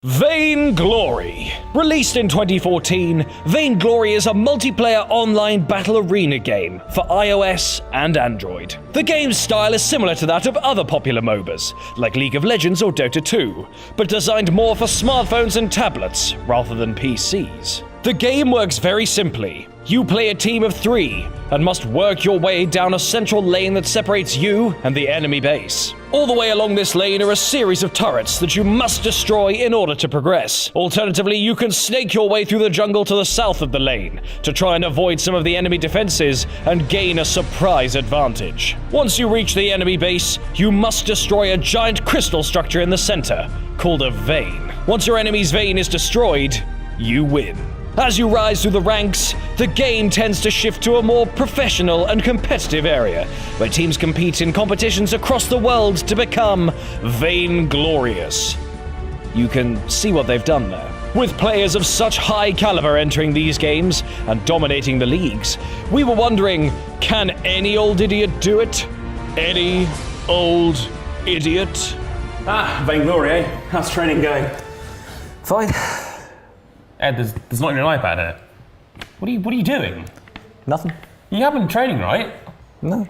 Vainglory. Released in 2014, Vainglory is a multiplayer online battle arena game for iOS and Android. The game's style is similar to that of other popular MOBAs, like League of Legends or Dota 2, but designed more for smartphones and tablets rather than PCs. The game works very simply. You play a team of 3 and must work your way down a central lane that separates you and the enemy base. All the way along this lane are a series of turrets that you must destroy in order to progress. Alternatively, you can snake your way through the jungle to the south of the lane to try and avoid some of the enemy defenses and gain a surprise advantage. Once you reach the enemy base, you must destroy a giant crystal structure in the center, called a vein. Once your enemy's vein is destroyed, you win. As you rise through the ranks, the game tends to shift to a more professional and competitive area, where teams compete in competitions across the world to become vainglorious. You can see what they've done there. With players of such high caliber entering these games and dominating the leagues, we were wondering, can any old idiot do it? Any old idiot? Vainglory, eh? How's training going? Fine. Ed, there's not your iPad here. What are you doing? Nothing. You haven't been training, right? No.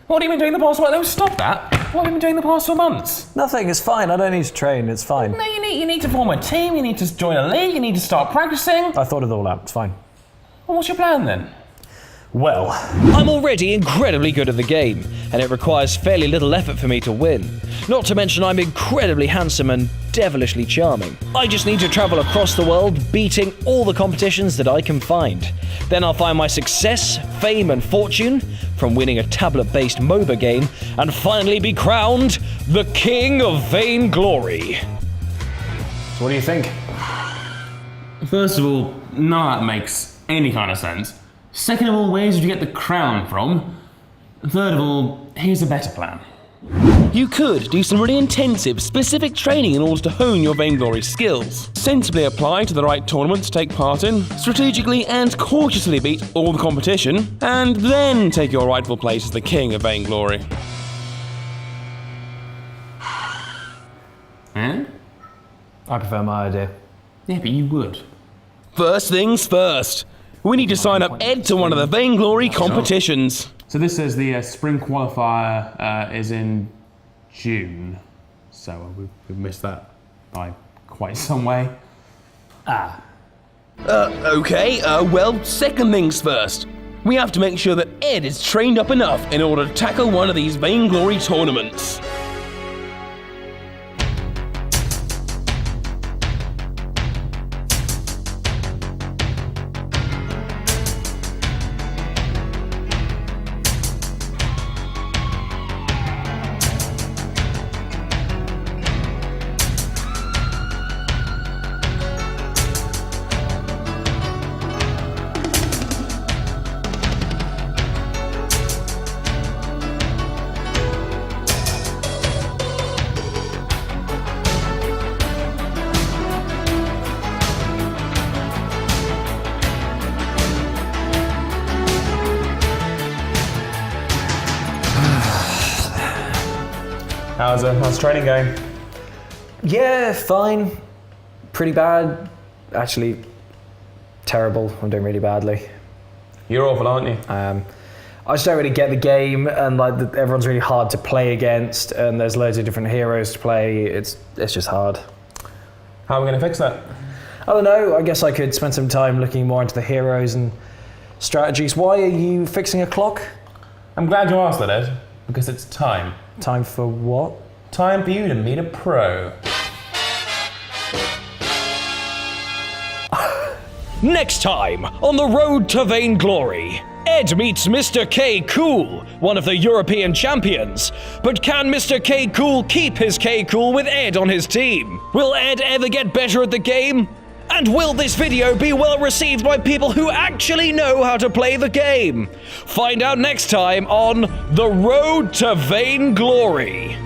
What have you been doing the past month? No, stop that. What have you been doing the past 4 months? Nothing, it's fine. I don't need to train, it's fine. No, you need to form a team, you need to join a league, you need to start practicing. I thought it all out, it's fine. Well, what's your plan then? Well, I'm already incredibly good at the game, and it requires fairly little effort for me to win. Not to mention I'm incredibly handsome and devilishly charming. I just need to travel across the world, beating all the competitions that I can find. Then I'll find my success, fame, and fortune from winning a tablet-based MOBA game, and finally be crowned the King of Vainglory. so what do you think? First of all, none of that makes any kind of sense. Second of all, where did you get the crown from? Third of all, here's a better plan. You could do some really intensive, specific training in order to hone your Vainglory skills. Sensibly apply to the right tournaments to take part in, strategically and cautiously beat all the competition, and then take your rightful place as the king of Vainglory. Eh? I prefer my idea. Yeah, but you would. First things first. We need to sign up Ed to one of the Vainglory competitions. So this says the spring qualifier is in June. So we've missed that by quite some way. Okay, well, second things first. We have to make sure that Ed is trained up enough in order to tackle one of these Vainglory tournaments. How's training going? Yeah, fine. Pretty bad. Actually, terrible. I'm doing really badly. You're awful, aren't you? I just don't really get the game, and like everyone's really hard to play against, and there's loads of different heroes to play. It's just hard. How are we going to fix that? I don't know. I guess I could spend some time looking more into the heroes and strategies. Why are you fixing a clock? I'm glad you asked that, Ed, because it's time. Time for what? Time for you to meet a pro. Next time on the road to Vainglory, Ed meets Mr. K. Cool, one of the European champions. But can Mr. K. Cool keep his K. Cool with Ed on his team? Will Ed ever get better at the game? And will this video be well received by people who actually know how to play the game? Find out next time on The Road to Vainglory.